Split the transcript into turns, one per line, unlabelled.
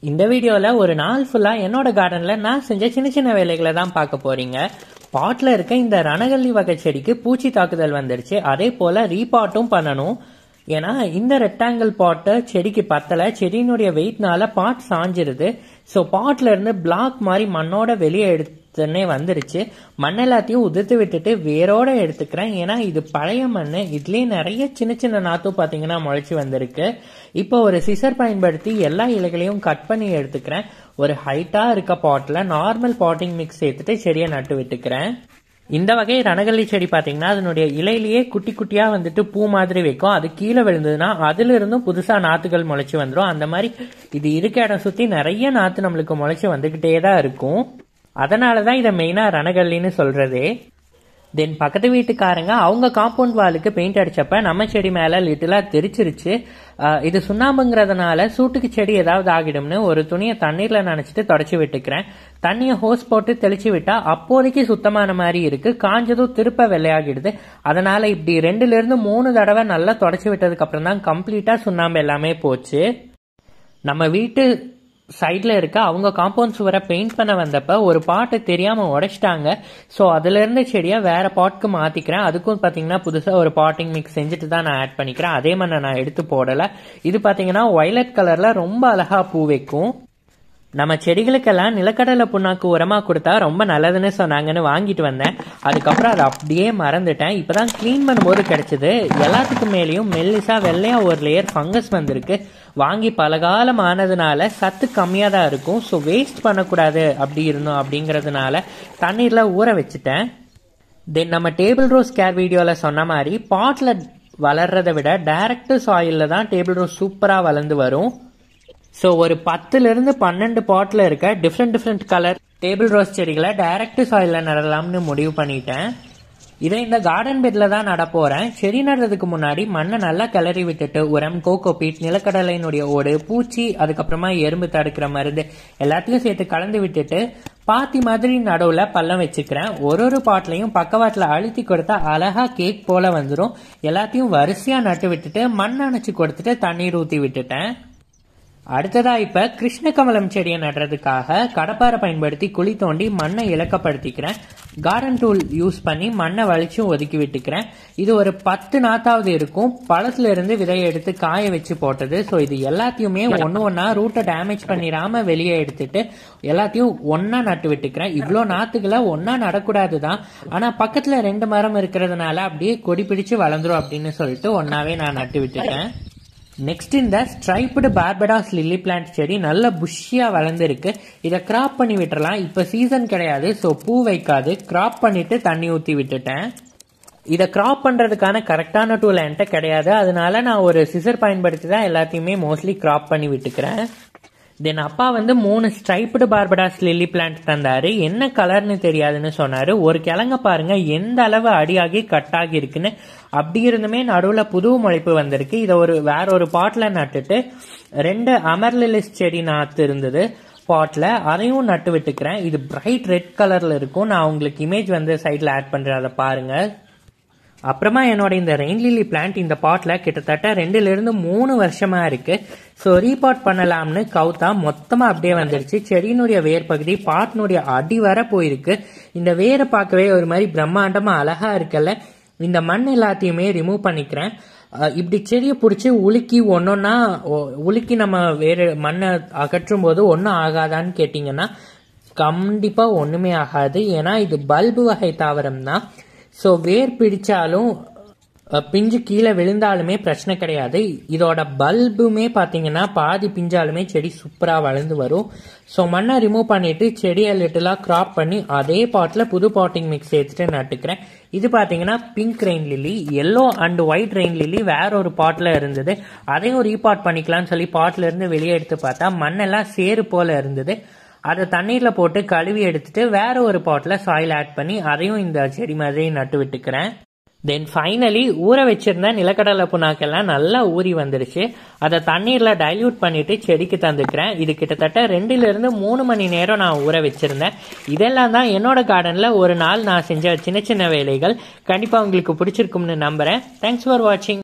இந்த வீடியோல ஒரு நாள் ஃபுல்லா என்னோட கார்டன்ல நான் செஞ்ச சின்ன சின்ன வேலைகளை தான் பார்க்க போறீங்க. பாட்ல இருக்க இந்த ரணகல்லி வகை செடிக்கு பூச்சி தாக்குதல் வந்துருச்சு. அதே போல ரீபாட்டும் பண்ணணும். ஏன்னா இந்த ரெக்டாங்கிள் பாட்டு செடிக்கு பத்தல, செடியினுடைய வெயிட்னால பாட் சாஞ்சிருது. ஸோ பாட்ல இருந்து பிளாக் மாதிரி மண்ணோட வெளியே எடுத்துனே வந்துருச்சு. மண் எல்லாத்தையும் உதிர்த்து விட்டுட்டு வேரோட எடுத்துக்கிறேன். ஏன்னா இது பழைய மண், இதுலயே நிறைய சின்ன சின்ன நாத்தும் பாத்தீங்கன்னா முளைச்சு வந்திருக்கு. இப்போ ஒரு சிசர் பயன்படுத்தி எல்லா இலைகளையும் கட் பண்ணி எடுத்துக்கிறேன். ஒரு ஹைட்டா இருக்க பாட்ல நார்மல் பாட்டிங் மிக்ஸ் சேர்த்துட்டு செடியை நட்டு விட்டுக்கிறேன். இந்த வகை ரணகல்லி செடி பாத்தீங்கன்னா அதனுடைய இலையிலேயே குட்டி குட்டியா வந்துட்டு பூ மாதிரி வைக்கும். அது கீழே விழுந்ததுன்னா அதுல இருந்தும் புதுசா நாத்துகள் முளைச்சு வந்துடும். அந்த மாதிரி இது இருக்க இடம் சுத்தி நிறைய நாத்து நம்மளுக்கு முளைச்சு வந்துகிட்டே தான் இருக்கும். அதனாலதான் இதை மெயினா ரணகல்லின்னு சொல்றதே. தென் பக்கத்து வீட்டுக்காரங்க அவங்க காம்பவுண்ட் வாலுக்கு பெயிண்ட் அடிச்சப்ப நம்ம செடி மேல லிட்டிலா தெரிச்சிருச்சு. இது சுண்ணாம்புங்கிறதுனால சூட்டுக்கு செடி ஏதாவது ஆகிடும்னு ஒரு துணியை தண்ணீர்ல நனைச்சிட்டு தொடச்சி விட்டுக்கிறேன். தண்ணியை ஹோஸ் போட்டு தெளிச்சு விட்டா அப்போதைக்கு சுத்தமான மாதிரி இருக்கு, காஞ்சதும் திருப்ப வெள்ளையாகிடுது. அதனால இப்படி 2-3 தடவை நல்லா தொடச்சி விட்டதுக்கு அப்புறம் தான் கம்ப்ளீட்டா சுண்ணாம்பு எல்லாமே போச்சு. நம்ம வீட்டு சைட்ல இருக்க அவங்க காம்பவுண்ட் சுவரை பெயிண்ட் பண்ண வந்தப்ப ஒரு பாட்டை தெரியாம உடைச்சிட்டாங்க. ஸோ அதுல இருந்து செடியை வேற பாட்க்கு மாத்திக்கிறேன். அதுக்கும் பாத்தீங்கன்னா புதுசா ஒரு பாட்டிங் மிக்ஸ் செஞ்சுட்டு தான் நான் ஆட் பண்ணிக்கிறேன். அதே மாதிரி நான் எடுத்து போடல. இது பாத்தீங்கன்னா வயலட் கலர்ல ரொம்ப அழகா பூ வைக்கும். நம்ம செடிகளுக்கெல்லாம் நிலக்கடலை புண்ணாக்கு உரமா கொடுத்தா ரொம்ப நல்லதுன்னு சொன்னாங்கன்னு வாங்கிட்டு வந்தேன். அதுக்கப்புறம் அதை அப்படியே மறந்துட்டேன். இப்பதான் கிளீன் பண்ணும்போது கிடைச்சது. எல்லாத்துக்கும் மேலேயும் மெல்லிசா வெள்ளையா ஒரு லேயர் ஃபங்கஸ் வந்திருக்கு. வாங்கி பல காலம் ஆனதுனால சத்து கம்மியா தான் இருக்கும். ஸோ வேஸ்ட் பண்ணக்கூடாது அப்படி இருந்தோம் அப்படிங்கறதுனால தண்ணீர்ல ஊற வச்சுட்டேன். தென் நம்ம டேபிள் ரோஸ் கேர் வீடியோல சொன்ன மாதிரி பாட்ல வளர்றதை விட டைரக்ட் சாயில்ல தான் டேபிள் ரோஸ் சூப்பரா வளர்ந்து வரும். ஸோ ஒரு 10-12 பாட்ல இருக்க டிஃப்ரெண்ட் கலர் டேபிள் ரோஸ் செடிகளை டைரக்ட் சாயில்ல நடலாம்னு முடிவு பண்ணிட்டேன். இதை இந்த கார்டன் பெட்ல தான் நட போறேன். செடி நடுறதுக்கு முன்னாடி மண்ணை நல்லா கிளறி விட்டுட்டு உரம், கோகோபீட், நிலக்கடலையினுடைய ஓடு, பூச்சி, அதுக்கப்புறமா எறும்பு தடுக்கிற மருந்து எல்லாத்தையும் சேர்த்து கலந்து விட்டுட்டு பாத்தி மாதிரி நடுவுல பள்ளம் வச்சுக்கிறேன். ஒரு பாட்லையும் பக்கவாட்டில் அழுத்தி கொடுத்தா அழகா கேக் போல வந்துடும். எல்லாத்தையும் வரிசையா நட்டு விட்டுட்டு மண் அணைச்சு கொடுத்துட்டு தண்ணீர் ஊத்தி விட்டுட்டேன். அடுத்ததா இப்ப கிருஷ்ணகமலம் செடியை நடுறதுக்காக கடப்பாரை பயன்படுத்தி குழி தோண்டி மண்ணை இலக்கப்படுத்திக்கிறேன். கார்டன் டூல் யூஸ் பண்ணி மண்ணை வலிச்சும் ஒதுக்கி விட்டுக்கிறேன். இது ஒரு 10 நாத்தாவது இருக்கும். பழத்துல இருந்து விதையை எடுத்து காய வச்சு போட்டது. ஸோ இது எல்லாத்தையுமே ஒன்னா ரூட்டை டேமேஜ் பண்ணிடாம வெளியே எடுத்துட்டு எல்லாத்தையும் ஒன்னா நட்டு விட்டுக்கிறேன். இவ்வளோ நாத்துக்களை ஒன்னா நடக்கூடாதுதான், ஆனா பக்கத்துல 2 மரம் இருக்கிறதுனால அப்படியே கொடி பிடிச்சு வளர்ந்துரும் அப்படின்னு சொல்லிட்டு ஒன்னாவே நான் நட்டு விட்டுட்டேன். நெக்ஸ்ட் இந்த ஸ்ட்ரைப்டு பார்படாஸ் லில்லி பிளான்ட் செடி நல்ல புஷ்ஷியா வளர்ந்துருக்கு. இதை கிராப் பண்ணி விட்டுறலாம். இப்ப சீசன் கிடையாது, ஸோ பூ வைக்காது. கிராப் பண்ணிட்டு தண்ணி ஊத்தி விட்டுட்டேன். இதை கிராப் பண்றதுக்கான கரெக்டான டூல் என்கிட்ட கிடையாது. அதனால நான் ஒரு சிசர் பயன்படுத்தி தான் எல்லாத்தையுமே மோஸ்ட்லி கிராப் பண்ணி விட்டுக்கிறேன். தென் அப்பா 3 ஸ்ட்ரைப்டு பார்படாஸ் லில்லி பிளான்ட் தந்தாரு. என்ன கலர்னு தெரியாதுன்னு சொன்னாரு. ஒரு கிழங்க பாருங்க எந்த அளவு அடியாகி கட் ஆகி இருக்குன்னு. அப்படி இருந்துமே நடுவுல புது முளைப்பு வந்திருக்கு. இதை வேற ஒரு பாட்ல நட்டுட்டு 2 அமர்லிலிஸ் செடி நாத்து இருந்தது பாட்ல, அதையும் நட்டு விட்டுக்கிறேன். இது பிரைட் ரெட் கலர்ல இருக்கும். நான் உங்களுக்கு இமேஜ் சைட்ல ஆட் பண்றேன், அதை பாருங்க. அப்புறமா என்னோட இந்த ரெயின் லில்லி பிளான்ட் இந்த பாட்ல கிட்டத்தட்ட 2-3 வருஷமா இருக்கு. ஸோ ரீபாட் பண்ணலாம்னு கவுத்தா மொத்தமா அப்படியே வந்துருச்சு. செடியினுடைய வேர் பகுதி பாட்டினுடைய அடி வர போயிருக்கு. இந்த வேரை பார்க்கவே ஒரு மாதிரி பிரம்மாண்டமா அழகா இருக்குல்ல. இந்த மண் எல்லாத்தையுமே ரிமூவ் பண்ணிக்கிறேன். இப்படி செடியை பிடிச்சி உலுக்கி நம்ம வேறு மண்ணை அகற்றும் போது ஒன்றும் ஆகாதான்னு கேட்டீங்கன்னா கண்டிப்பா ஒண்ணுமே ஆகாது. ஏன்னா இது பல்பு வகை தாவரம் தான். ஸோ வேர் பிடிச்சாலும் பிஞ்சு கீழே விழுந்தாலுமே பிரச்சனை கிடையாது. இதோட பல்புமே பாத்தீங்கன்னா பாதி பிஞ்சாலுமே செடி சூப்பரா வளர்ந்து வரும். ஸோ மண்ணை ரிமூவ் பண்ணிட்டு செடியை லிட்டலா கிராப் பண்ணி அதே பாட்ல புது பாட்டிங் மிக்ஸ் சேர்த்துட்டு நட்டுக்கிறேன். இது பாத்தீங்கன்னா pink rain lily, yellow and white rain lily வேற ஒரு பாட்ல இருந்தது. அதையும் ரீபாட் பண்ணிக்கலாம்னு சொல்லி பாட்ல இருந்து வெளியே எடுத்து பார்த்தா மண்ணெல்லாம் சேறு போல இருந்தது. அதை தண்ணீர்ல போட்டு கழுவி எடுத்துட்டு வேற ஒரு பாட்ல சாயில் ஆட் பண்ணி அதையும் இந்த செடி மாதிரி நட்டு விட்டுக்கிறேன். தென் ஃபைனலி ஊற வச்சிருந்த நிலக்கடலை புண்ணாக்கெல்லாம் நல்லா ஊறி வந்துருச்சு. அதை தண்ணீர்ல டைல்யூட் பண்ணிட்டு செடிக்கு தந்துக்கிறேன். இது கிட்டத்தட்ட 2-3 மணி நேரம் நான் ஊற வச்சிருந்தேன். இதெல்லாம் தான் என்னோட கார்டன்ல ஒரு நாள் நான் செஞ்ச சின்ன சின்ன வேலைகள். கண்டிப்பா உங்களுக்கு பிடிச்சிருக்கும்னு நம்புறேன். தேங்க்ஸ் ஃபார் வாட்சிங்.